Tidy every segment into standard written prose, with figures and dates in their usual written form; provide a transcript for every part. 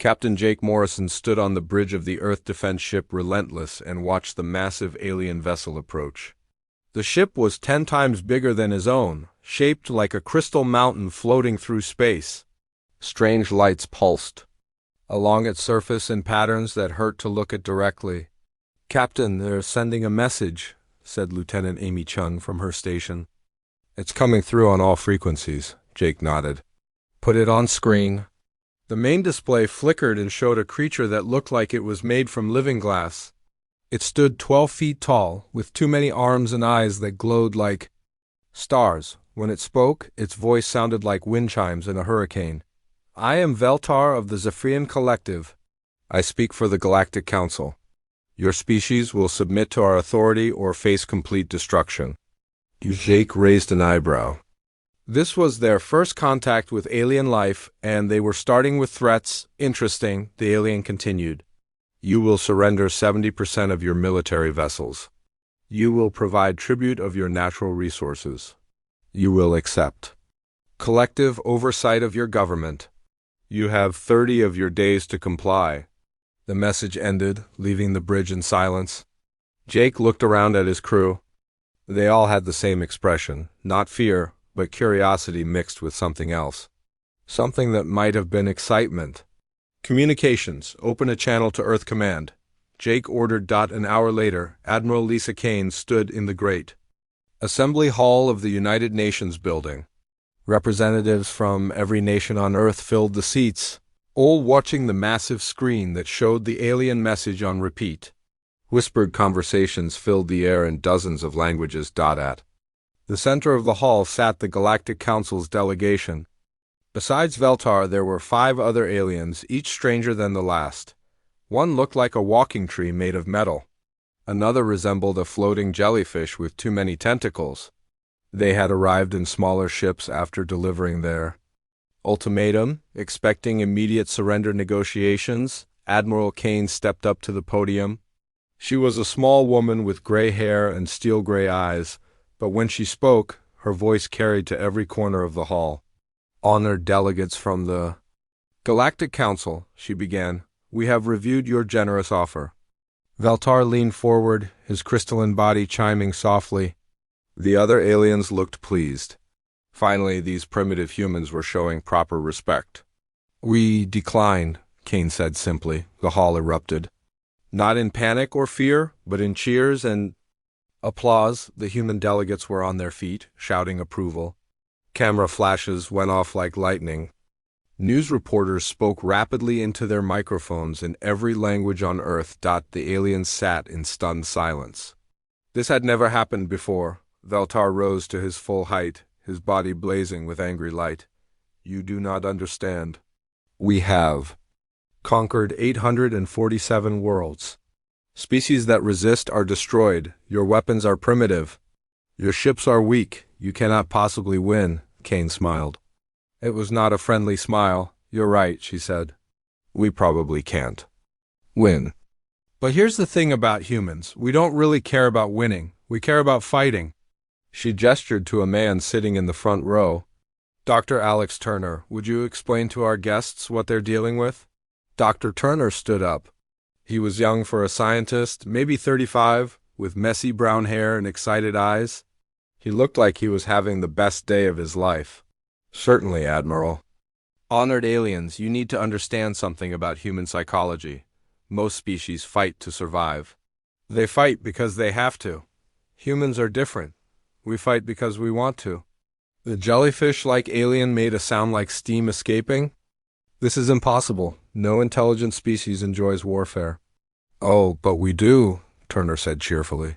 Captain Jake Morrison stood on the bridge of the Earth defense ship Relentless and watched the massive alien vessel approach. The ship was 10 times bigger than his own, shaped like a crystal mountain floating through space. Strange lights pulsed along its surface in patterns that hurt to look at directly. "Captain, they're sending a message," said Lieutenant Amy Chung from her station. "It's coming through on all frequencies," Jake nodded. "Put it on screen." The main display flickered and showed a creature that looked like it was made from living glass. It stood 12 feet tall, with too many arms and eyes that glowed like stars. When it spoke, its voice sounded like wind chimes in a hurricane. "I am Veltar of the Zephyrian Collective. I speak for the Galactic Council. Your species will submit to our authority or face complete destruction." Jake raised an eyebrow. This was their first contact with alien life, and they were starting with threats. "Interesting," the alien continued. "You will surrender 70% of your military vessels. You will provide tribute of your natural resources. You will accept collective oversight of your government. You have 30 of your days to comply." The message ended, leaving the bridge in silence. Jake looked around at his crew. They all had the same expression, not fear, but curiosity mixed with something else. Something that might have been excitement. "Communications, open a channel to Earth Command," Jake ordered. An hour later, Admiral Lisa Kane stood in the great Assembly Hall of the United Nations building. Representatives from every nation on Earth filled the seats, all watching the massive screen that showed the alien message on repeat. Whispered conversations filled the air in dozens of languages. At the center of the hall sat the Galactic Council's delegation. Besides Veltar, there were 5 other aliens, each stranger than the last. One looked like a walking tree made of metal. Another resembled a floating jellyfish with too many tentacles. They had arrived in smaller ships after delivering their ultimatum, expecting immediate surrender negotiations. Admiral Kane stepped up to the podium. She was a small woman with gray hair and steel-gray eyes, but when she spoke, her voice carried to every corner of the hall. "Honored delegates from the Galactic Council," she began, "we have reviewed your generous offer." Veltar leaned forward, his crystalline body chiming softly. The other aliens looked pleased. Finally, these primitive humans were showing proper respect. "We decline," Kane said simply. The hall erupted. Not in panic or fear, but in cheers and applause. The human delegates were on their feet, shouting approval. Camera flashes went off like lightning. News reporters spoke rapidly into their microphones in every language on Earth. The aliens sat in stunned silence. This had never happened before. Veltar rose to his full height, his body blazing with angry light. "You do not understand. We have conquered 847 worlds. Species that resist are destroyed. Your weapons are primitive. Your ships are weak. You cannot possibly win." Kane smiled. It was not a friendly smile. "You're right," she said. "We probably can't win. But here's the thing about humans. We don't really care about winning. We care about fighting." She gestured to a man sitting in the front row. "Dr. Alex Turner, would you explain to our guests what they're dealing with?" Dr. Turner stood up. He was young for a scientist, maybe 35, with messy brown hair and excited eyes. He looked like he was having the best day of his life. "Certainly, Admiral. Honored aliens, you need to understand something about human psychology. Most species fight to survive. They fight because they have to. Humans are different. We fight because we want to." The jellyfish-like alien made a sound like steam escaping. "This is impossible. No intelligent species enjoys warfare." "Oh, but we do," Turner said cheerfully.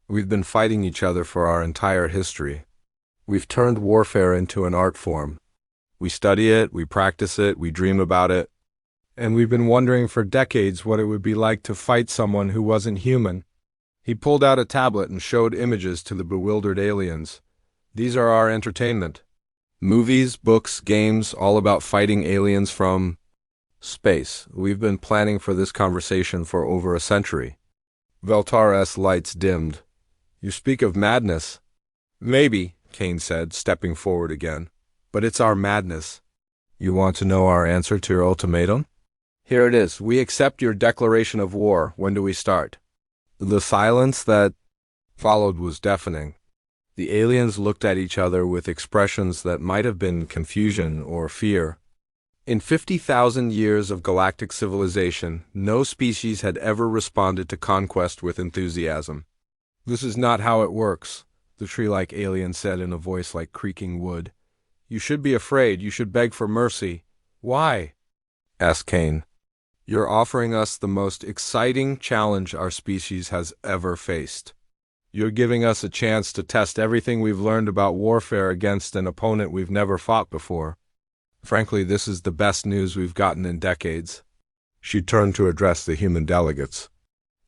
"We've been fighting each other for our entire history. We've turned warfare into an art form. We study it, we practice it, we dream about it. And we've been wondering for decades what it would be like to fight someone who wasn't human." He pulled out a tablet and showed images to the bewildered aliens. "These are our entertainment. Movies, books, games, all about fighting aliens from space. We've been planning for this conversation for over a century." Veltar's lights dimmed. "You speak of madness." "Maybe," Kane said, stepping forward again. "But it's our madness." "You want to know our answer to your ultimatum?" Here it is. We accept your declaration of war. When do we start? The silence that followed was deafening. The aliens looked at each other with expressions that might have been confusion or fear. In 50,000 years of galactic civilization, no species had ever responded to conquest with enthusiasm. This is not how it works, the tree-like alien said in a voice like creaking wood. You should be afraid. You should beg for mercy. Why? Asked Kane. You're offering us the most exciting challenge our species has ever faced. You're giving us a chance to test everything we've learned about warfare against an opponent we've never fought before. Frankly, this is the best news we've gotten in decades. She turned to address the human delegates.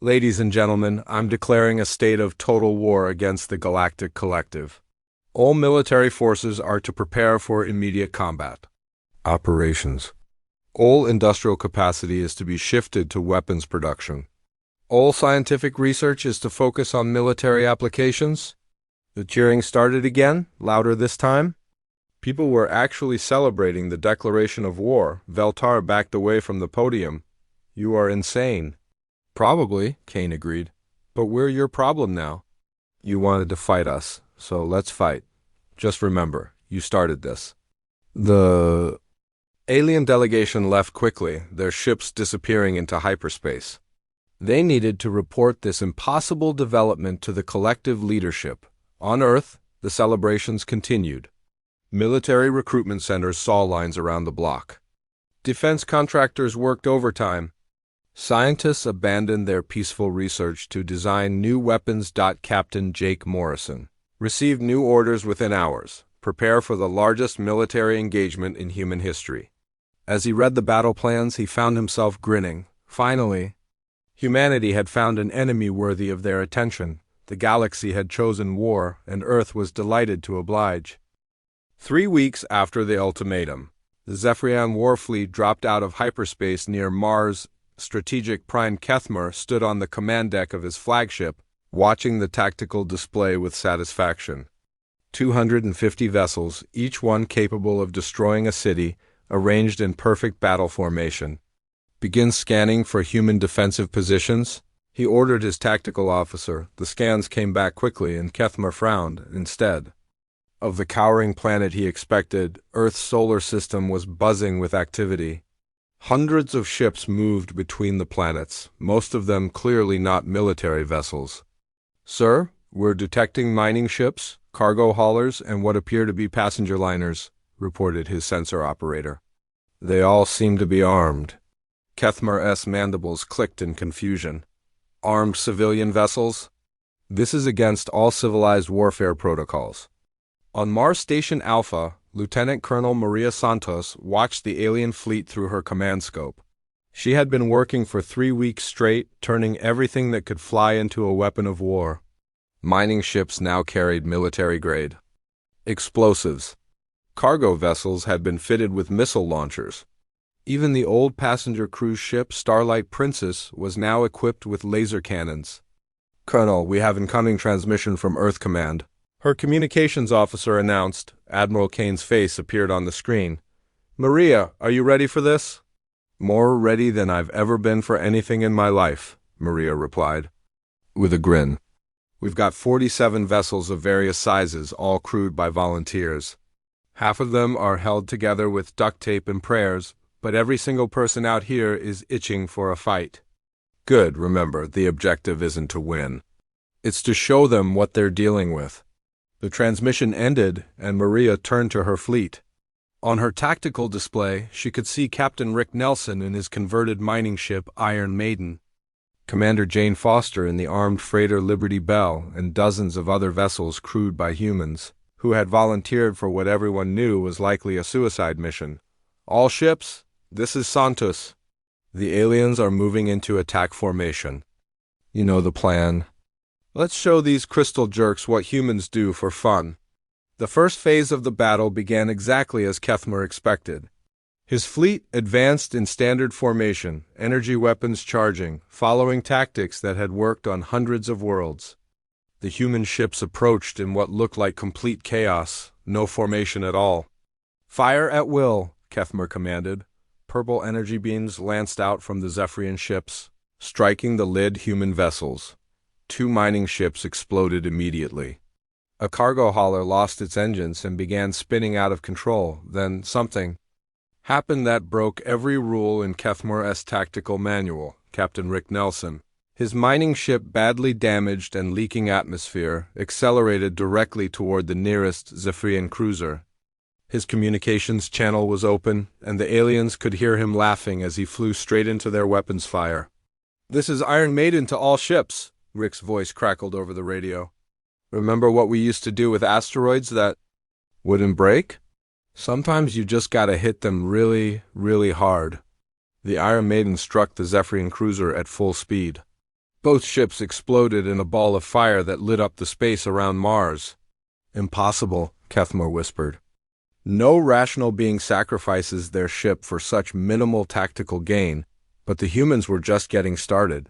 Ladies and gentlemen, I'm declaring a state of total war against the Galactic Collective. All military forces are to prepare for immediate combat. Operations. All industrial capacity is to be shifted to weapons production. All scientific research is to focus on military applications. The cheering started again, louder this time. People were actually celebrating the declaration of war. Veltar backed away from the podium. You are insane. Probably, Kane agreed. But we're your problem now. You wanted to fight us, so let's fight. Just remember, you started this. The alien delegation left quickly, their ships disappearing into hyperspace. They needed to report this impossible development to the collective leadership. On Earth, the celebrations continued. Military recruitment centers saw lines around the block. Defense contractors worked overtime. Scientists abandoned their peaceful research to design new weapons. Captain Jake Morrison received new orders within hours. Prepare for the largest military engagement in human history. As he read the battle plans, he found himself grinning. Finally, humanity had found an enemy worthy of their attention. The galaxy had chosen war, and Earth was delighted to oblige. 3 weeks after the ultimatum, the Zephyrian war fleet dropped out of hyperspace near Mars. Strategic Prime Kethmer stood on the command deck of his flagship, watching the tactical display with satisfaction. 250 vessels, each one capable of destroying a city, arranged in perfect battle formation. Begin scanning for human defensive positions, he ordered his tactical officer. The scans came back quickly, and Kethmer frowned. Instead of the cowering planet he expected, Earth's solar system was buzzing with activity. Hundreds of ships moved between the planets, most of them clearly not military vessels. Sir, we're detecting mining ships, cargo haulers, and what appear to be passenger liners, reported his sensor operator. They all seem to be armed. Kethmer's mandibles clicked in confusion. Armed civilian vessels? This is against all civilized warfare protocols. On Mars Station Alpha, Lieutenant Colonel Maria Santos watched the alien fleet through her command scope. She had been working for 3 weeks straight, turning everything that could fly into a weapon of war. Mining ships now carried military-grade explosives. Cargo vessels had been fitted with missile launchers. Even the old passenger cruise ship Starlight Princess was now equipped with laser cannons. Colonel, we have incoming transmission from Earth Command. Her communications officer announced. Admiral Kane's face appeared on the screen. Maria, are you ready for this? More ready than I've ever been for anything in my life, Maria replied, with a grin. We've got 47 vessels of various sizes, all crewed by volunteers. Half of them are held together with duct tape and prayers, but every single person out here is itching for a fight. Good, remember, the objective isn't to win. It's to show them what they're dealing with. The transmission ended, and Maria turned to her fleet. On her tactical display, she could see Captain Rick Nelson in his converted mining ship Iron Maiden, Commander Jane Foster in the armed freighter Liberty Bell, and dozens of other vessels crewed by humans, who had volunteered for what everyone knew was likely a suicide mission. All ships, this is Santos. The aliens are moving into attack formation. You know the plan. Let's show these crystal jerks what humans do for fun. The first phase of the battle began exactly as Kethmer expected. His fleet advanced in standard formation, energy weapons charging, following tactics that had worked on hundreds of worlds. The human ships approached in what looked like complete chaos, no formation at all. Fire at will, Kethmer commanded. purple energy beams lanced out from the Zephyrian ships, striking the lid human vessels. 2 mining ships exploded immediately. A cargo hauler lost its engines and began spinning out of control. Then something happened that broke every rule in Kethmore's tactical manual. Captain Rick Nelson, his mining ship badly damaged and leaking atmosphere, accelerated directly toward the nearest Zephyrian cruiser. His communications channel was open, and the aliens could hear him laughing as he flew straight into their weapons fire. "This is Iron Maiden to all ships," Rick's voice crackled over the radio. "Remember what we used to do with asteroids that wouldn't break? Sometimes you just gotta hit them really, really hard." The Iron Maiden struck the Zephyrian cruiser at full speed. Both ships exploded in a ball of fire that lit up the space around Mars. "Impossible," Kethmore whispered. "No rational being sacrifices their ship for such minimal tactical gain, but the humans were just getting started."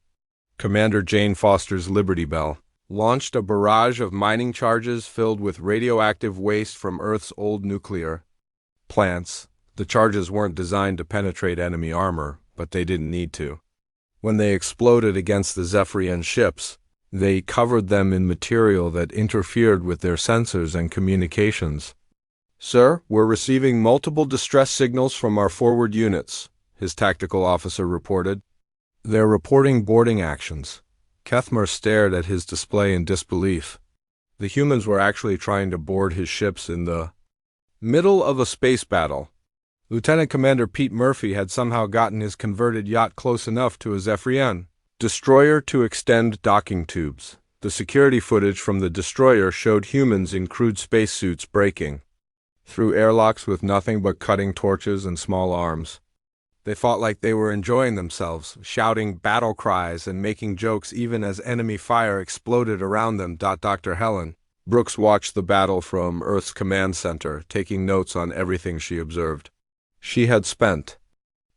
Commander Jane Foster's Liberty Bell launched a barrage of mining charges filled with radioactive waste from Earth's old nuclear plants. The charges weren't designed to penetrate enemy armor, but they didn't need to. When they exploded against the Zephyrian ships, they covered them in material that interfered with their sensors and communications. "Sir, we're receiving multiple distress signals from our forward units," his tactical officer reported. "They're reporting boarding actions." Kethmore stared at his display in disbelief. The humans were actually trying to board his ships in the middle of a space battle. Lieutenant Commander Pete Murphy had somehow gotten his converted yacht close enough to a Zephyrian destroyer to extend docking tubes. The security footage from the destroyer showed humans in crude spacesuits breaking through airlocks with nothing but cutting torches and small arms. They fought like they were enjoying themselves, shouting battle cries and making jokes even as enemy fire exploded around them. Dr. Helen Brooks watched the battle from Earth's command center, taking notes on everything she observed. She had spent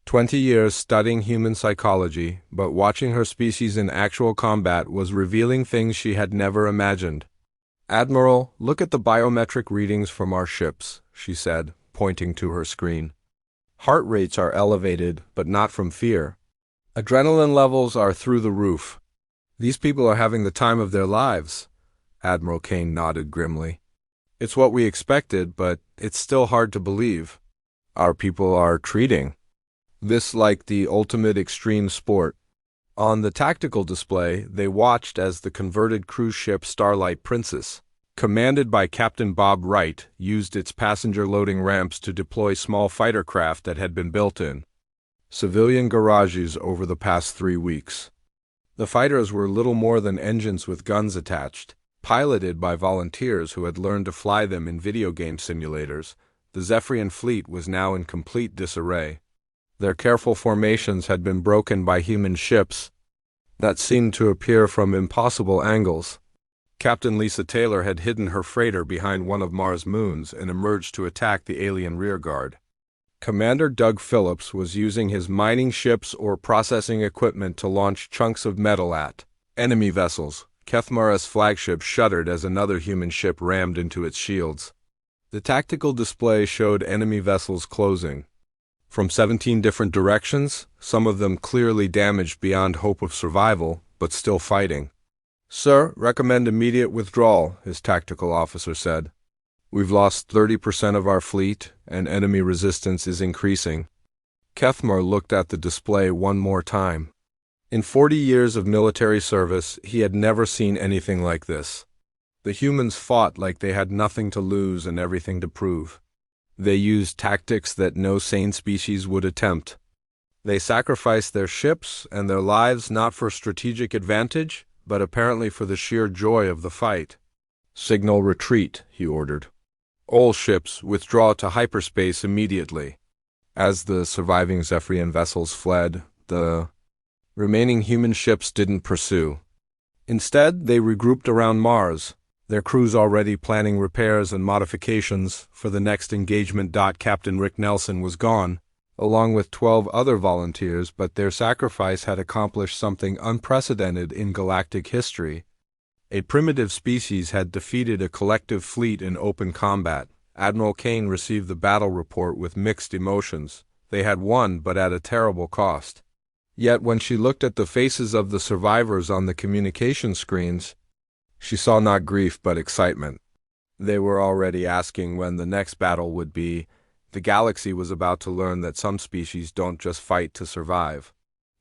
20 years studying human psychology, but watching her species in actual combat was revealing things she had never imagined. "Admiral, look at the biometric readings from our ships," she said, pointing to her screen. "Heart rates are elevated, but not from fear. Adrenaline levels are through the roof. These people are having the time of their lives." Admiral Kane nodded grimly. "It's what we expected, but it's still hard to believe. Our people are treating this like the ultimate extreme sport." On the tactical display, they watched as the converted cruise ship Starlight Princess, commanded by Captain Bob Wright, used its passenger loading ramps to deploy small fighter craft that had been built in civilian garages over the past 3 weeks. The fighters were little more than engines with guns attached, piloted by volunteers who had learned to fly them in video game simulators. The Zephyrian fleet was now in complete disarray. Their careful formations had been broken by human ships that seemed to appear from impossible angles. Captain Lisa Taylor had hidden her freighter behind one of Mars' moons and emerged to attack the alien rearguard. Commander Doug Phillips was using his mining ships or processing equipment to launch chunks of metal at enemy vessels. Kethmore's flagship shuddered as another human ship rammed into its shields. The tactical display showed enemy vessels closing from 17 different directions, some of them clearly damaged beyond hope of survival, but still fighting. "Sir, recommend immediate withdrawal," his tactical officer said. "We've lost 30% of our fleet, and enemy resistance is increasing." Kethmore looked at the display one more time. In 40 years of military service, he had never seen anything like this. The humans fought like they had nothing to lose and everything to prove. They used tactics that no sane species would attempt. They sacrificed their ships and their lives not for strategic advantage, but apparently for the sheer joy of the fight. "Signal retreat," he ordered. "All ships withdraw to hyperspace immediately." As the surviving Zephyrian vessels fled, the remaining human ships didn't pursue. Instead, they regrouped around Mars, their crews already planning repairs and modifications for the next engagement. Captain Rick Nelson was gone, along with 12 other volunteers, but their sacrifice had accomplished something unprecedented in galactic history. A primitive species had defeated a collective fleet in open combat. Admiral Kane received the battle report with mixed emotions. They had won, but at a terrible cost. Yet when she looked at the faces of the survivors on the communication screens, she saw not grief but excitement. They were already asking when the next battle would be. The galaxy was about to learn that some species don't just fight to survive.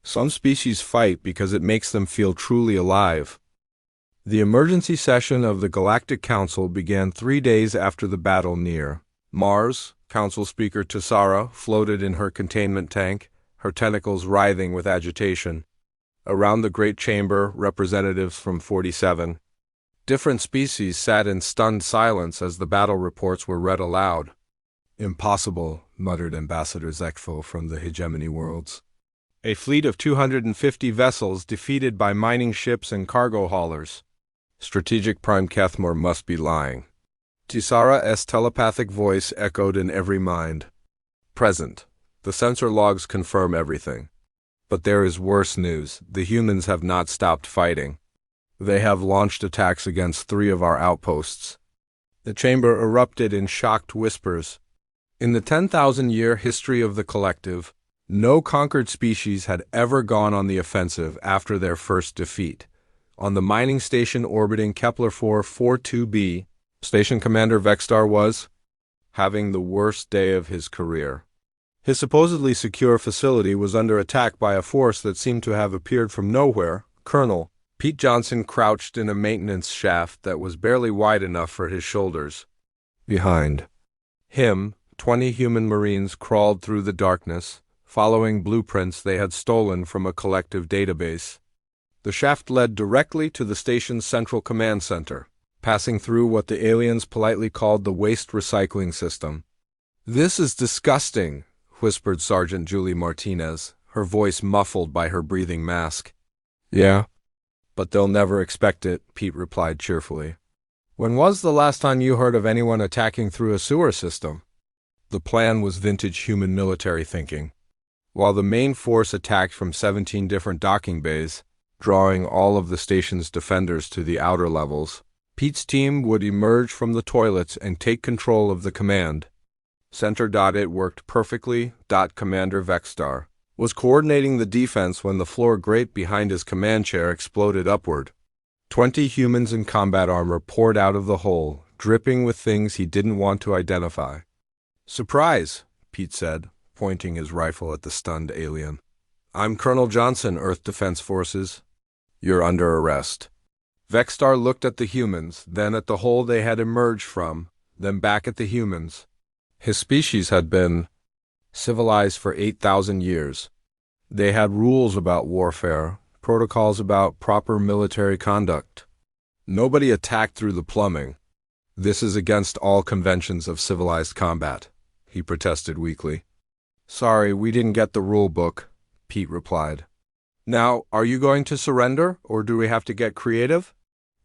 Some species fight because it makes them feel truly alive. The emergency session of the Galactic Council began 3 days after the battle near Mars. Council Speaker Tessara floated in her containment tank, her tentacles writhing with agitation. Around the great chamber, representatives from 47 different species sat in stunned silence as the battle reports were read aloud. "Impossible," muttered Ambassador Zekfo from the hegemony worlds. "A fleet of 250 vessels defeated by mining ships and cargo haulers. Strategic Prime Kethmore must be lying." Tessara's telepathic voice echoed in every mind. "Present. The sensor logs confirm everything. But there is worse news. The humans have not stopped fighting. They have launched attacks against 3 of our outposts." The chamber erupted in shocked whispers. In the 10,000-year history of the collective, no conquered species had ever gone on the offensive after their first defeat. On the mining station orbiting Kepler 442b, Station Commander Vextar was having the worst day of his career. His supposedly secure facility was under attack by a force that seemed to have appeared from nowhere. Colonel Pete Johnson crouched in a maintenance shaft that was barely wide enough for his shoulders. Behind him, 20 human Marines crawled through the darkness, following blueprints they had stolen from a collective database. The shaft led directly to the station's central command center, passing through what the aliens politely called the waste recycling system. "This is disgusting," whispered Sergeant Julie Martinez, her voice muffled by her breathing mask. "Yeah? But they'll never expect it," Pete replied cheerfully. "When was the last time you heard of anyone attacking through a sewer system?" The plan was vintage human military thinking. While the main force attacked from 17 different docking bays, drawing all of the station's defenders to the outer levels, Pete's team would emerge from the toilets and take control of the command center. It worked perfectly. Commander Vextar was coordinating the defense when the floor grate behind his command chair exploded upward. 20 humans in combat armor poured out of the hole, dripping with things he didn't want to identify. "Surprise," Pete said, pointing his rifle at the stunned alien. "I'm Colonel Johnson, Earth Defense Forces. You're under arrest." Vextar looked at the humans, then at the hole they had emerged from, then back at the humans. His species had been civilized for 8,000 years. They had rules about warfare, protocols about proper military conduct. Nobody attacked through the plumbing. "This is against all conventions of civilized combat," he protested weakly. "Sorry, we didn't get the rule book," Pete replied. "Now, are you going to surrender, or do we have to get creative?"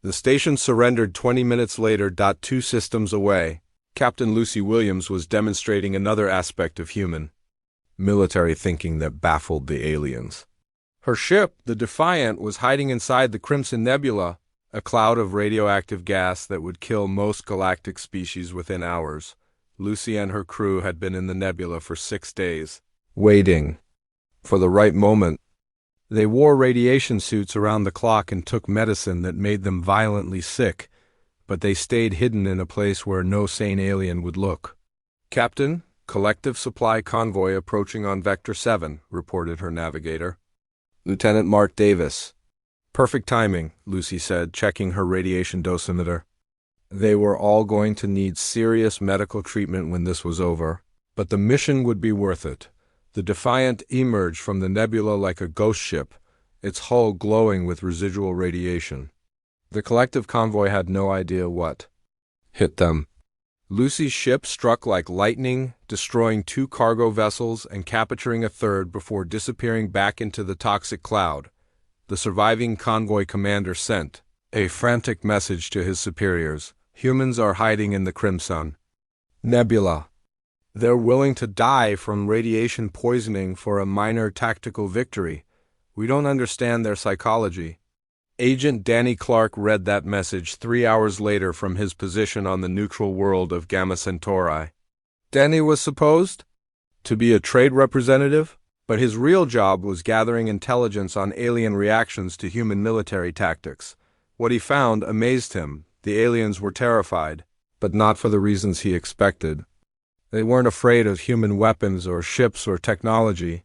The station surrendered 20 minutes later. 2 systems away, Captain Lucy Williams was demonstrating another aspect of human military thinking that baffled the aliens. Her ship, the Defiant, was hiding inside the Crimson Nebula, a cloud of radioactive gas that would kill most galactic species within hours. Lucy and her crew had been in the nebula for 6 days, waiting for the right moment. They wore radiation suits around the clock and took medicine that made them violently sick, but they stayed hidden in a place where no sane alien would look. "Captain, collective supply convoy approaching on Vector 7, reported her navigator. "Lieutenant Mark Davis." "Perfect timing," Lucy said, checking her radiation dosimeter. They were all going to need serious medical treatment when this was over, but the mission would be worth it. The Defiant emerged from the nebula like a ghost ship, its hull glowing with residual radiation. The collective convoy had no idea what hit them. Lucy's ship struck like lightning, destroying 2 cargo vessels and capturing a third before disappearing back into the toxic cloud. The surviving convoy commander sent a frantic message to his superiors. "Humans are hiding in the Crimson Nebula. They're willing to die from radiation poisoning for a minor tactical victory. We don't understand their psychology." Agent Danny Clark read that message 3 hours later from his position on the neutral world of Gamma Centauri. Danny was supposed To be a trade representative? But his real job was gathering intelligence on alien reactions to human military tactics. What he found amazed him. The aliens were terrified, but not for the reasons he expected. They weren't afraid of human weapons or ships or technology.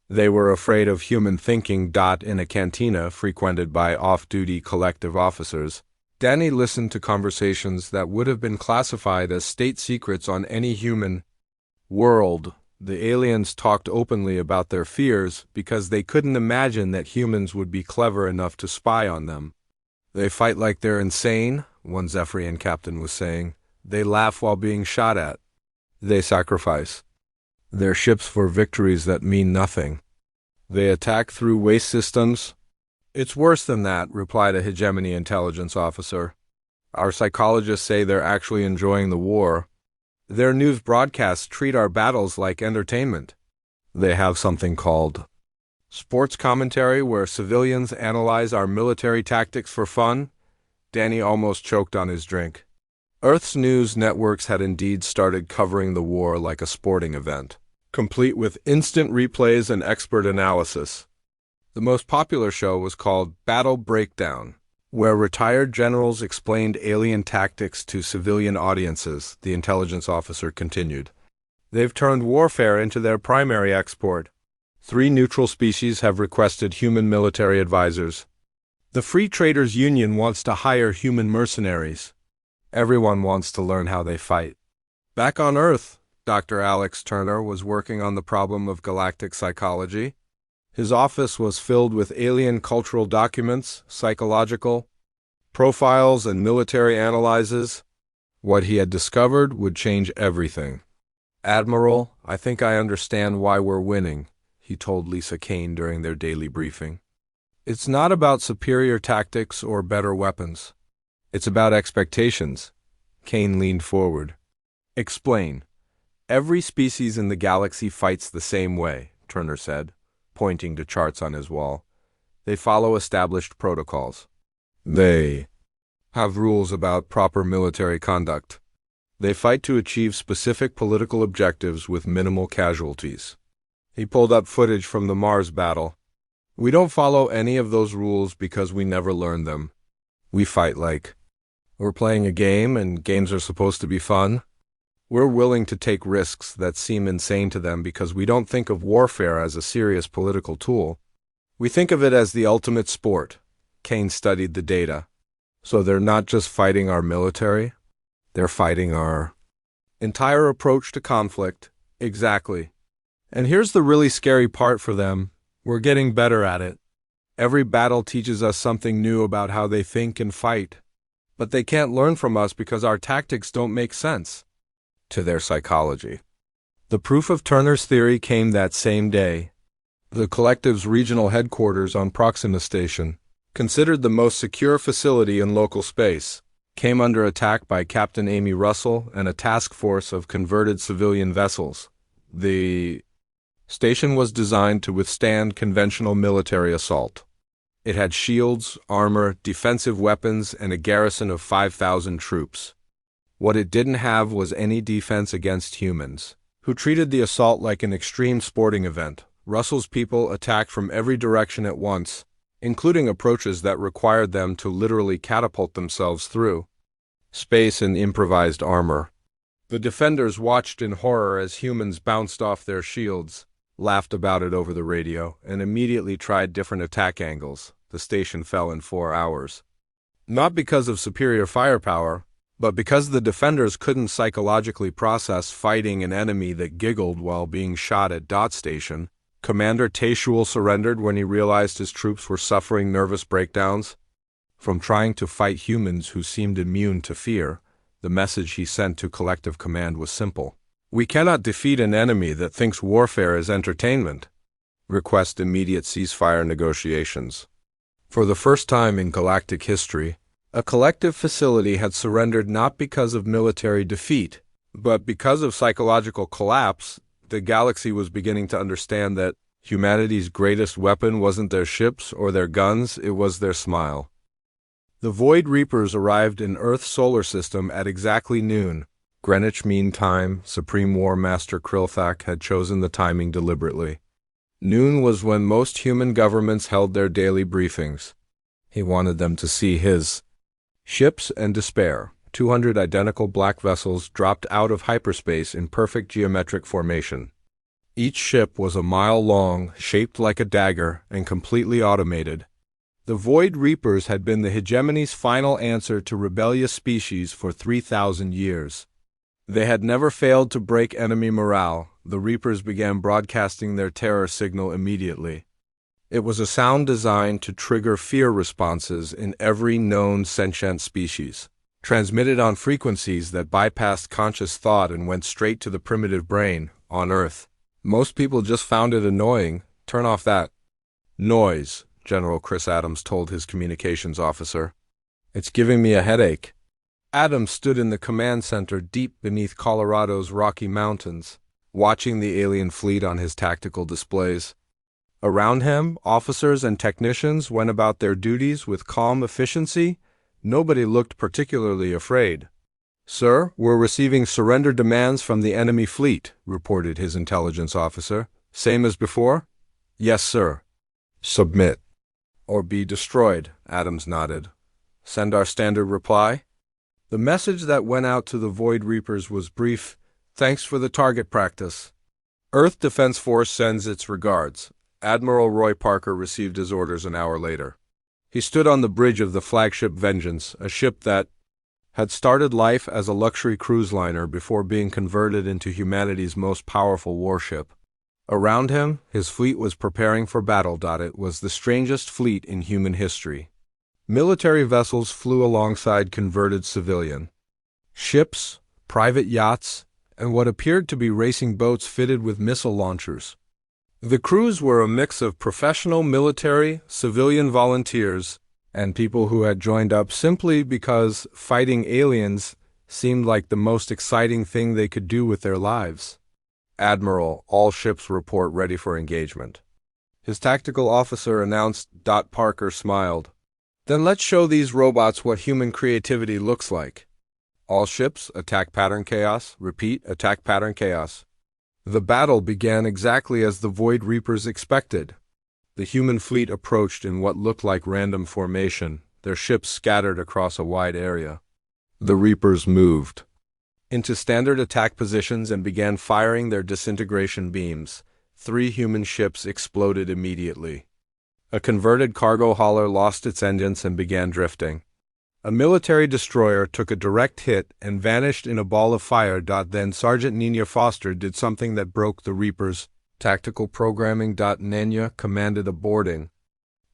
They were afraid of human thinking. In a cantina frequented by off-duty collective officers, Danny listened to conversations that would have been classified as state secrets on any human world. The aliens talked openly about their fears because they couldn't imagine that humans would be clever enough to spy on them. They fight like they're insane, one Zephyrian captain was saying. They laugh while being shot at. They sacrifice their ships for victories that mean nothing. They attack through waste systems. It's worse than that, replied a hegemony intelligence officer. Our psychologists say they're actually enjoying the war. Their news broadcasts treat our battles like entertainment. They have something called sports commentary where civilians analyze our military tactics for fun. Danny almost choked on his drink. Earth's news networks had indeed started covering the war like a sporting event, complete with instant replays and expert analysis. The most popular show was called Battle Breakdown, where retired generals explained alien tactics to civilian audiences, the intelligence officer continued. They've turned warfare into their primary export. 3 neutral species have requested human military advisors. The Free Traders Union wants to hire human mercenaries. Everyone wants to learn how they fight. Back on Earth, Dr. Alex Turner was working on the problem of galactic psychology. His office was filled with alien cultural documents, psychological profiles, and military analyses. What he had discovered would change everything. Admiral, I think I understand why we're winning, he told Lisa Kane during their daily briefing. It's not about superior tactics or better weapons. It's about expectations. Kane leaned forward. Explain. Every species in the galaxy fights the same way, Turner said, pointing to charts on his wall. They follow established protocols. They have rules about proper military conduct. They fight to achieve specific political objectives with minimal casualties. He pulled up footage from the Mars battle. We don't follow any of those rules because we never learned them. We fight like we're playing a game, and games are supposed to be fun. We're willing to take risks that seem insane to them because we don't think of warfare as a serious political tool. We think of it as the ultimate sport. Kane studied the data. So they're not just fighting our military, they're fighting our entire approach to conflict. Exactly. And here's the really scary part for them. We're getting better at it. Every battle teaches us something new about how they think and fight. But they can't learn from us because our tactics don't make sense to their psychology. The proof of Turner's theory came that same day. The collective's regional headquarters on Proxima Station, considered the most secure facility in local space, came under attack by Captain Amy Russell and a task force of converted civilian vessels. The station was designed to withstand conventional military assault. It had shields, armor, defensive weapons, and a garrison of 5,000 troops. What it didn't have was any defense against humans, who treated the assault like an extreme sporting event. Russell's people attacked from every direction at once, including approaches that required them to literally catapult themselves through space in improvised armor. The defenders watched in horror as humans bounced off their shields, laughed about it over the radio, and immediately tried different attack angles. The station fell in 4 hours. Not because of superior firepower, but because the defenders couldn't psychologically process fighting an enemy that giggled while being shot at Dot Station. Commander Tayshuel surrendered when he realized his troops were suffering nervous breakdowns. From trying to fight humans who seemed immune to fear, the message he sent to collective command was simple. We cannot defeat an enemy that thinks warfare is entertainment. Request immediate ceasefire negotiations. For the first time in galactic history, a collective facility had surrendered not because of military defeat, but because of psychological collapse. The galaxy was beginning to understand that humanity's greatest weapon wasn't their ships or their guns, it was their smile. The Void Reapers arrived in Earth's solar system at exactly noon, Greenwich Mean Time, Supreme War Master Krilthak had chosen the timing deliberately. Noon was when most human governments held their daily briefings. He wanted them to see his ships and despair. 200 identical black vessels dropped out of hyperspace in perfect geometric formation. Each ship was a mile long, shaped like a dagger, and completely automated. The Void Reapers had been the hegemony's final answer to rebellious species for 3,000 years. They had never failed to break enemy morale. The Reapers began broadcasting their terror signal immediately. It was a sound designed to trigger fear responses in every known sentient species, transmitted on frequencies that bypassed conscious thought and went straight to the primitive brain. On Earth, most people just found it annoying. Turn off that noise, General Chris Adams told his communications officer. It's giving me a headache. Adams stood in the command center deep beneath Colorado's Rocky Mountains, watching the alien fleet on his tactical displays. Around him, officers and technicians went about their duties with calm efficiency. Nobody looked particularly afraid. "Sir, we're receiving surrender demands from the enemy fleet," reported his intelligence officer. "Same as before?" "Yes, sir." "Submit or be destroyed," Adams nodded. "Send our standard reply?" The message that went out to the Void Reapers was brief. "Thanks for the target practice. Earth Defense Force sends its regards." Admiral Roy Parker received his orders an hour later. He stood on the bridge of the flagship Vengeance, a ship that had started life as a luxury cruise liner before being converted into humanity's most powerful warship. Around him, his fleet was preparing for battle. It was the strangest fleet in human history. Military vessels flew alongside converted civilian ships, private yachts, and what appeared to be racing boats fitted with missile launchers. The crews were a mix of professional military, civilian volunteers, and people who had joined up simply because fighting aliens seemed like the most exciting thing they could do with their lives. "Admiral, all ships report ready for engagement," his tactical officer announced. Parker smiled. "Then let's show these robots what human creativity looks like. All ships, attack pattern chaos. Repeat, attack pattern chaos." The battle began exactly as the Void Reapers expected. The human fleet approached in what looked like random formation, their ships scattered across a wide area. The Reapers moved into standard attack positions and began firing their disintegration beams. 3 human ships exploded immediately. A converted cargo hauler lost its engines and began drifting. A military destroyer took a direct hit and vanished in a ball of fire. Then Sergeant Nina Foster did something that broke the Reapers' tactical programming. Nina commanded a boarding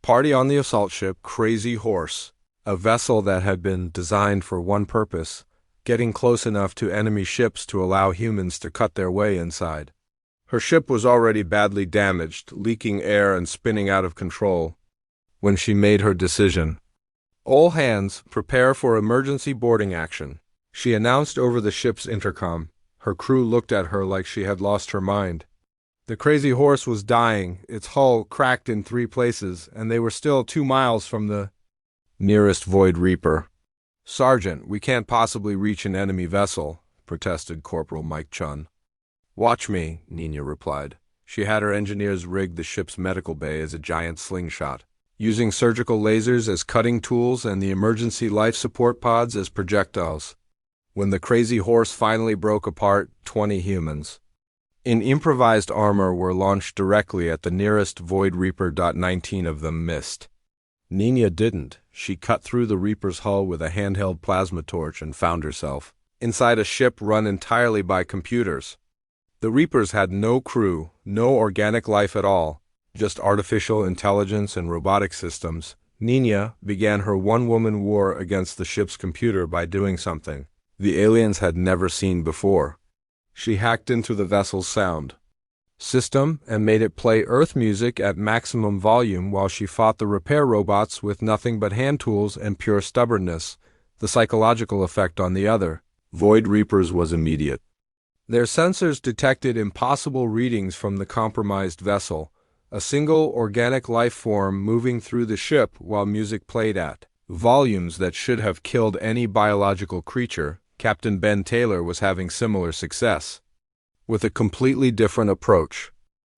party on the assault ship Crazy Horse, a vessel that had been designed for one purpose: getting close enough to enemy ships to allow humans to cut their way inside. Her ship was already badly damaged, leaking air and spinning out of control, when she made her decision. "All hands, prepare for emergency boarding action," she announced over the ship's intercom. Her crew looked at her like she had lost her mind. The Crazy Horse was dying, its hull cracked in 3 places, and they were still 2 miles from the nearest Void Reaper. "Sergeant, we can't possibly reach an enemy vessel," protested Corporal Mike Chun. "Watch me," Nina replied. She had her engineers rig the ship's medical bay as a giant slingshot, using surgical lasers as cutting tools and the emergency life support pods as projectiles. When the Crazy Horse finally broke apart, 20 humans in improvised armor were launched directly at the nearest Void Reaper. 19 of them missed. Nina didn't. She cut through the Reaper's hull with a handheld plasma torch and found herself inside a ship run entirely by computers. The Reapers had no crew, no organic life at all, just artificial intelligence and robotic systems. Nina began her one-woman war against the ship's computer by doing something the aliens had never seen before. She hacked into the vessel's sound system and made it play Earth music at maximum volume while she fought the repair robots with nothing but hand tools and pure stubbornness. The psychological effect on the other Void Reapers was immediate. Their sensors detected impossible readings from the compromised vessel, a single organic life form moving through the ship while music played at volumes that should have killed any biological creature. Captain Ben Taylor was having similar success, with a completely different approach.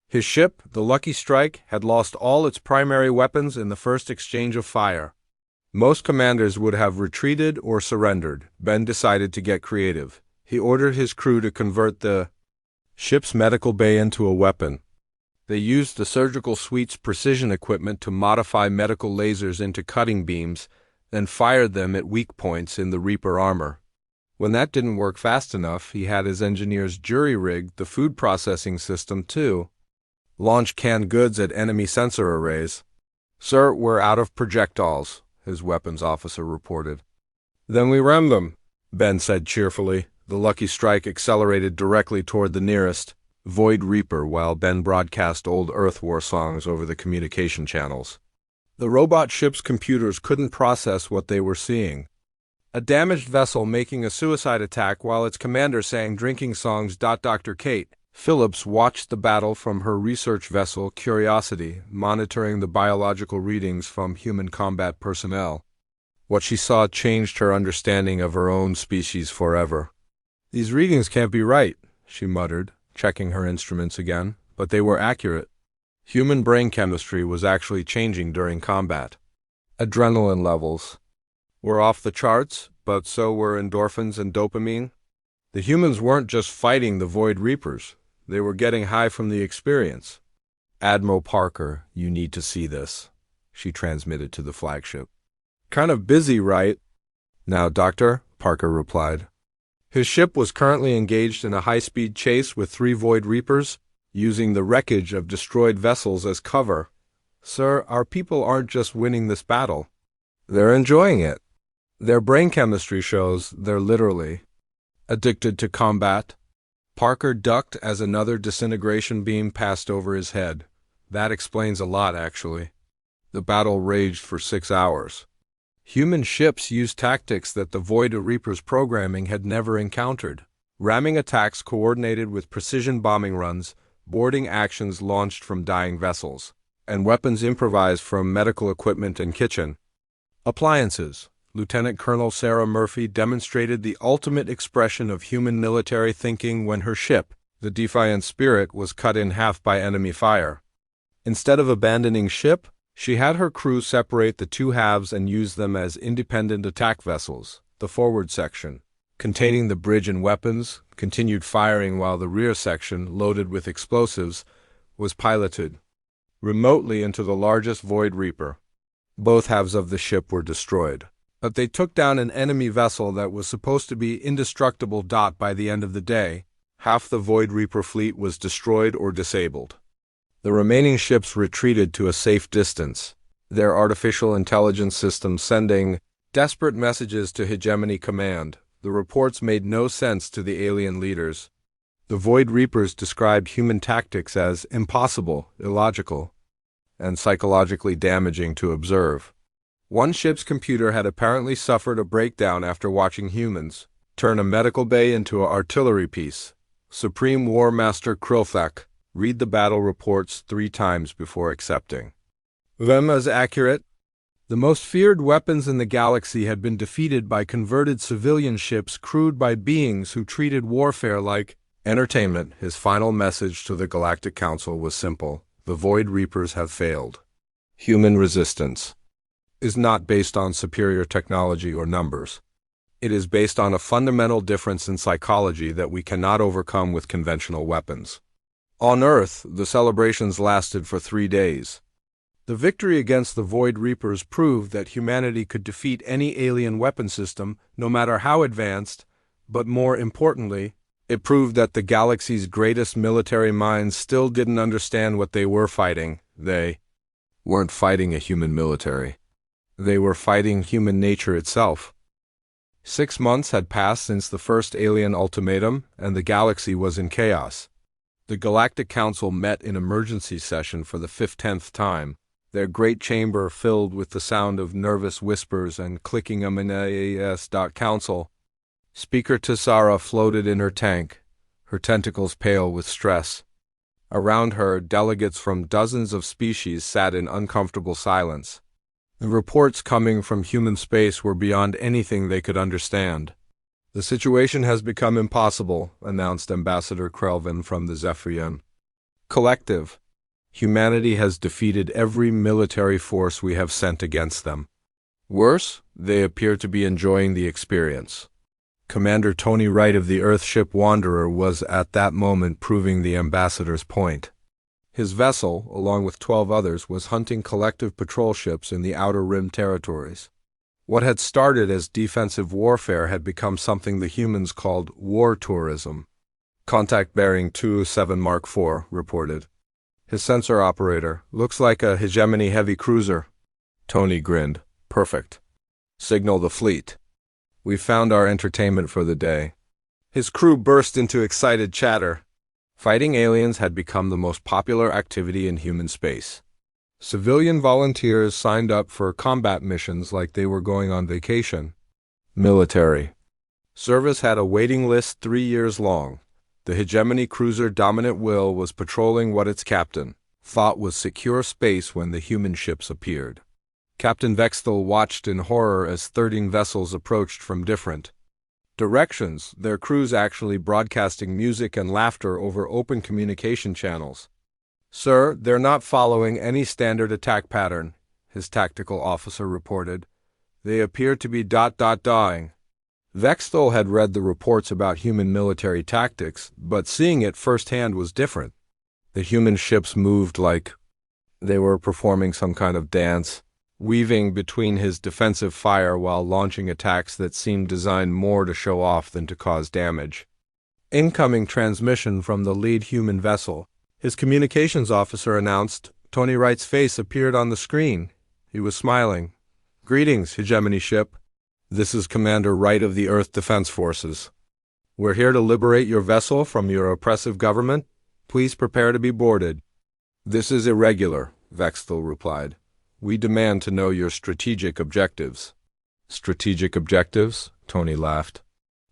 His ship, the Lucky Strike, had lost all its primary weapons in the first exchange of fire. Most commanders would have retreated or surrendered. Ben decided to get creative. He ordered his crew to convert the ship's medical bay into a weapon. They used the surgical suite's precision equipment to modify medical lasers into cutting beams, then fired them at weak points in the Reaper armor. When that didn't work fast enough, he had his engineers jury-rig the food processing system to launch canned goods at enemy sensor arrays. "Sir, we're out of projectiles," his weapons officer reported. "Then we ram them," Ben said cheerfully. The Lucky Strike accelerated directly toward the nearest Void Reaper while Ben broadcast old Earth War songs over the communication channels. The robot ship's computers couldn't process what they were seeing. A damaged vessel making a suicide attack while its commander sang drinking songs. Dr. Kate Phillips watched the battle from her research vessel Curiosity, monitoring the biological readings from human combat personnel. What she saw changed her understanding of her own species forever. "These readings can't be right," she muttered, checking her instruments again, but they were accurate. Human brain chemistry was actually changing during combat. Adrenaline levels were off the charts, but so were endorphins and dopamine. The humans weren't just fighting the Void Reapers. They were getting high from the experience. "Admiral Parker, you need to see this," she transmitted to the flagship. "Kind of busy, right?" "Now, Doctor," Parker replied. His ship was currently engaged in a high-speed chase with 3 Void Reapers, using the wreckage of destroyed vessels as cover. "Sir, our people aren't just winning this battle. They're enjoying it. Their brain chemistry shows they're literally addicted to combat." Parker ducked as another disintegration beam passed over his head. That explains a lot, actually. The battle raged for 6 hours. Human ships used tactics that the Void Reapers' programming had never encountered. Ramming attacks coordinated with precision bombing runs, boarding actions launched from dying vessels, and weapons improvised from medical equipment and kitchen appliances. Lieutenant Colonel Sarah Murphy demonstrated the ultimate expression of human military thinking when her ship, the Defiant Spirit, was cut in half by enemy fire. Instead of abandoning ship, she had her crew separate the 2 halves and use them as independent attack vessels. The forward section, containing the bridge and weapons, continued firing while the rear section, loaded with explosives, was piloted remotely into the largest Void Reaper. Both halves of the ship were destroyed, but they took down an enemy vessel that was supposed to be indestructible. By the end of the day, half the Void Reaper fleet was destroyed or disabled. The remaining ships retreated to a safe distance, their artificial intelligence system sending desperate messages to Hegemony Command. The reports made no sense to the alien leaders. The Void Reapers described human tactics as impossible, illogical, and psychologically damaging to observe. One ship's computer had apparently suffered a breakdown after watching humans turn a medical bay into an artillery piece. Supreme War Master Krilthak read the battle reports 3 times before accepting them as accurate. The most feared weapons in the galaxy had been defeated by converted civilian ships crewed by beings who treated warfare like entertainment. His final message to the Galactic Council was simple: the Void Reapers have failed. Human resistance is not based on superior technology or numbers. It is based on a fundamental difference in psychology that we cannot overcome with conventional weapons. On Earth, the celebrations lasted for 3 days. The victory against the Void Reapers proved that humanity could defeat any alien weapon system, no matter how advanced, but more importantly, it proved that the galaxy's greatest military minds still didn't understand what they were fighting. They weren't fighting a human military. They were fighting human nature itself. 6 months had passed since the first alien ultimatum, and the galaxy was in chaos. The Galactic Council met in emergency session for the 10th time, their great chamber filled with the sound of nervous whispers and clicking Council. Speaker Tessara floated in her tank, her tentacles pale with stress. Around her, delegates from dozens of species sat in uncomfortable silence. The reports coming from human space were beyond anything they could understand. The situation has become impossible, announced Ambassador Krelvin from the Zephyrian Collective. Humanity has defeated every military force we have sent against them. Worse, they appear to be enjoying the experience. Commander Tony Wright of the Earthship Wanderer was at that moment proving the ambassador's point. His vessel, along with 12 others, was hunting collective patrol ships in the Outer Rim territories. What had started as defensive warfare had become something the humans called war tourism. Contact bearing 207 Mark IV reported. His sensor operator, looks like a hegemony heavy cruiser. Tony grinned. Perfect. Signal the fleet. We found our entertainment for the day. His crew burst into excited chatter. Fighting aliens had become the most popular activity in human space. Civilian volunteers signed up for combat missions like they were going on vacation. Military service had a waiting list 3 years long. The hegemony cruiser Dominant Will was patrolling what its captain thought was secure space when the human ships appeared. Captain Vexthal watched in horror as 13 vessels approached from different directions, their crews actually broadcasting music and laughter over open communication channels. Sir, they're not following any standard attack pattern, his tactical officer reported. They appear to be dying. Vexthal had read the reports about human military tactics, but seeing it firsthand was different. The human ships moved like they were performing some kind of dance, weaving between his defensive fire while launching attacks that seemed designed more to show off than to cause damage. Incoming transmission from the lead human vessel. His communications officer announced. Tony Wright's face appeared on the screen. He was smiling. Greetings, Hegemony ship. This is Commander Wright of the Earth Defense Forces. We're here to liberate your vessel from your oppressive government. Please prepare to be boarded. This is irregular, Vexthal replied. We demand to know your strategic objectives. Strategic objectives? Tony laughed.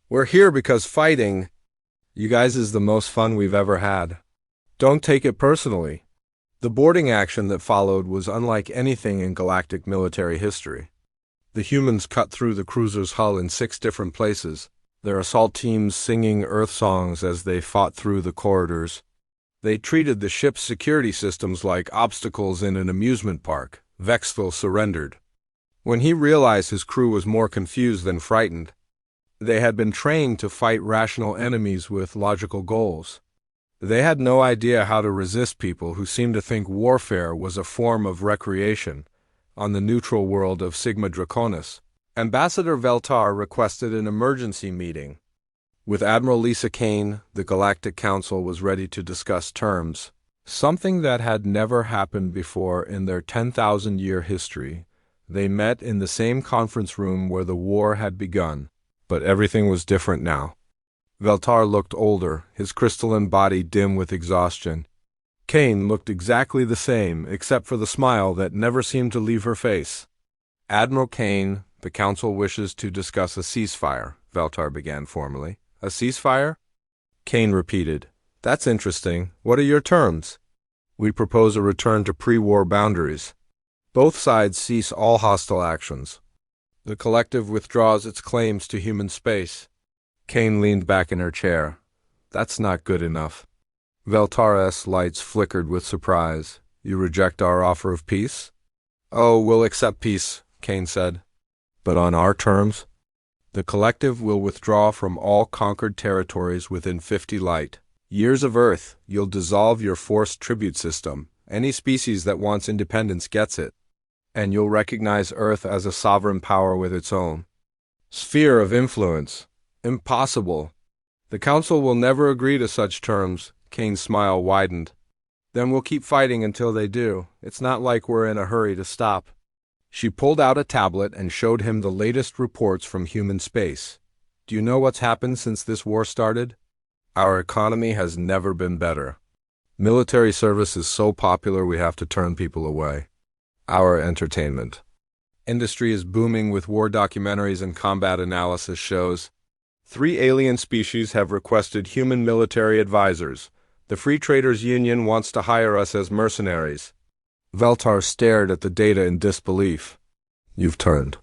We're here because fighting, you guys, is the most fun we've ever had. Don't take it personally. The boarding action that followed was unlike anything in galactic military history. The humans cut through the cruiser's hull in 6 different places, their assault teams singing Earth songs as they fought through the corridors. They treated the ship's security systems like obstacles in an amusement park. Vexthal surrendered. When he realized his crew was more confused than frightened, they had been trained to fight rational enemies with logical goals. They had no idea how to resist people who seemed to think warfare was a form of recreation. On the neutral world of Sigma Draconis, Ambassador Veltar requested an emergency meeting. With Admiral Lisa Kane, the Galactic Council was ready to discuss terms, something that had never happened before in their 10,000-year history. They met in the same conference room where the war had begun, but everything was different now. Veltar looked older, his crystalline body dim with exhaustion. Kane looked exactly the same, except for the smile that never seemed to leave her face. Admiral Kane, the Council wishes to discuss a ceasefire, Veltar began formally. A ceasefire? Kane repeated. That's interesting. What are your terms? We propose a return to pre-war boundaries. Both sides cease all hostile actions. The collective withdraws its claims to human space. Kane leaned back in her chair. That's not good enough. Veltar's lights flickered with surprise. You reject our offer of peace? Oh, we'll accept peace, Kane said. But on our terms? The collective will withdraw from all conquered territories within 50 light years of Earth. You'll dissolve your forced tribute system. Any species that wants independence gets it. And you'll recognize Earth as a sovereign power with its own sphere of influence. Impossible. The Council will never agree to such terms. Kane's smile widened. Then we'll keep fighting until they do. It's not like we're in a hurry to stop. She pulled out a tablet and showed him the latest reports from human space. Do you know what's happened since this war started? Our economy has never been better. Military service is so popular we have to turn people away. Our entertainment industry is booming with war documentaries and combat analysis shows. 3 alien species have requested human military advisors. The Free Traders Union wants to hire us as mercenaries. Veltar stared at the data in disbelief. You've turned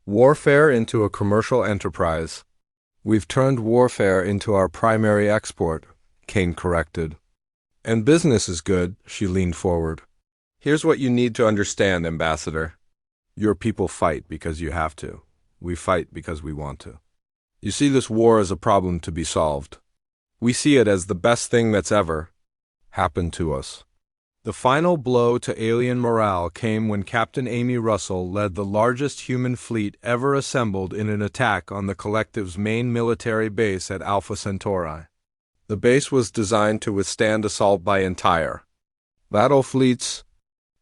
warfare into a commercial enterprise. We've turned warfare into our primary export, Kane corrected. And business is good, she leaned forward. Here's what you need to understand, Ambassador. Your people fight because you have to. We fight because we want to. You see this war as a problem to be solved. We see it as the best thing that's ever happened to us. The final blow to alien morale came when Captain Amy Russell led the largest human fleet ever assembled in an attack on the Collective's main military base at Alpha Centauri. The base was designed to withstand assault by entire battle fleets.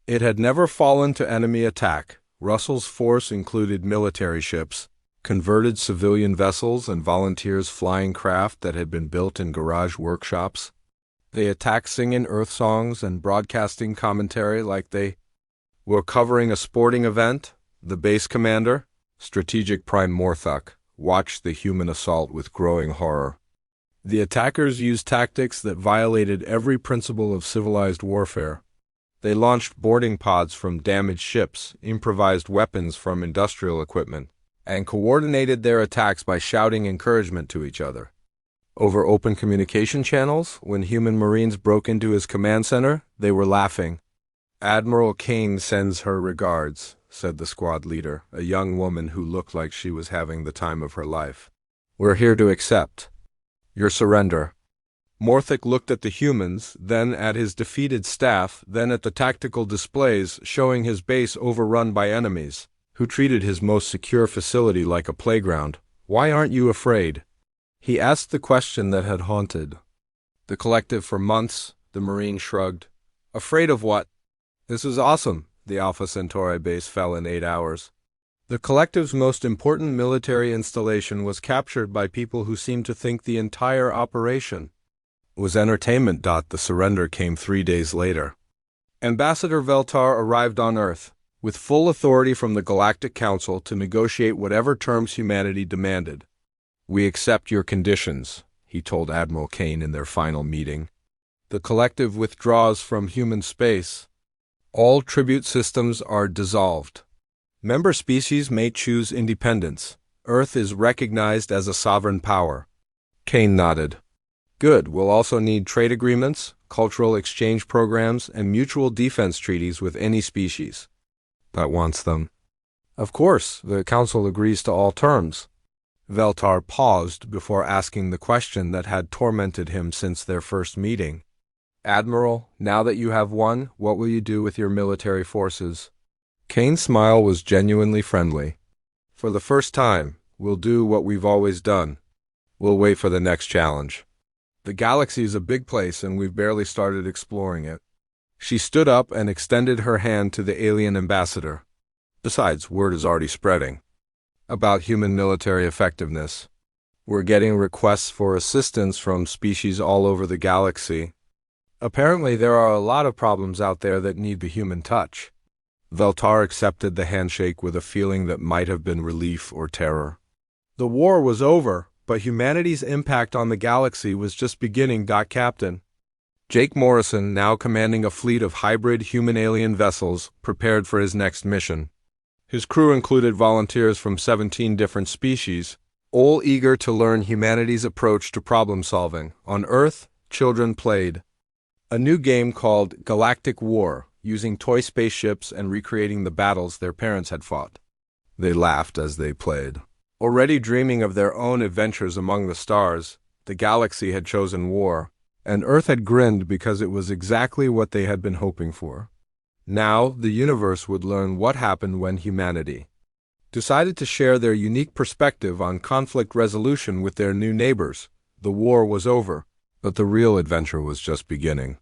It had never fallen to enemy attack. Russell's force included military ships, converted civilian vessels, and volunteers flying craft that had been built in garage workshops. They attacked singing Earth songs and broadcasting commentary like they were covering a sporting event. The base commander, Strategic Prime Morthuk, watched the human assault with growing horror. The attackers used tactics that violated every principle of civilized warfare. They launched boarding pods from damaged ships, improvised weapons from industrial equipment, and coordinated their attacks by shouting encouragement to each other. Over open communication channels, when human Marines broke into his command center, they were laughing. Admiral Kane sends her regards, said the squad leader, a young woman who looked like she was having the time of her life. We're here to accept your surrender. Morthuk looked at the humans, then at his defeated staff, then at the tactical displays showing his base overrun by enemies, who treated his most secure facility like a playground. Why aren't you afraid? He asked the question that had haunted the Collective for months. The Marine shrugged. Afraid of what? This is awesome. The Alpha Centauri base fell in 8 hours. The Collective's most important military installation was captured by people who seemed to think the entire operation was entertainment. The surrender came 3 days later. Ambassador Veltar arrived on Earth, with full authority from the Galactic Council to negotiate whatever terms humanity demanded. We accept your conditions, he told Admiral Kane in their final meeting. The Collective withdraws from human space. All tribute systems are dissolved. Member species may choose independence. Earth is recognized as a sovereign power. Kane nodded. Good. We'll also need trade agreements, cultural exchange programs, and mutual defense treaties with any species that wants them. Of course, the Council agrees to all terms. Veltar paused before asking the question that had tormented him since their first meeting. Admiral, now that you have won, what will you do with your military forces? Kane's smile was genuinely friendly. For the first time, we'll do what we've always done. We'll wait for the next challenge. The galaxy is a big place and we've barely started exploring it. She stood up and extended her hand to the alien ambassador. Besides, word is already spreading about human military effectiveness. We're getting requests for assistance from species all over the galaxy. Apparently, there are a lot of problems out there that need the human touch. Veltar accepted the handshake with a feeling that might have been relief or terror. The war was over, but humanity's impact on the galaxy was just beginning. Captain Jake Morrison, now commanding a fleet of hybrid human-alien vessels, prepared for his next mission. His crew included volunteers from 17 different species, all eager to learn humanity's approach to problem-solving. On Earth, children played a new game called Galactic War, using toy spaceships and recreating the battles their parents had fought. They laughed as they played. Already dreaming of their own adventures among the stars, the galaxy had chosen war, and Earth had grinned because it was exactly what they had been hoping for. Now, the universe would learn what happened when humanity decided to share their unique perspective on conflict resolution with their new neighbors. The war was over, but the real adventure was just beginning.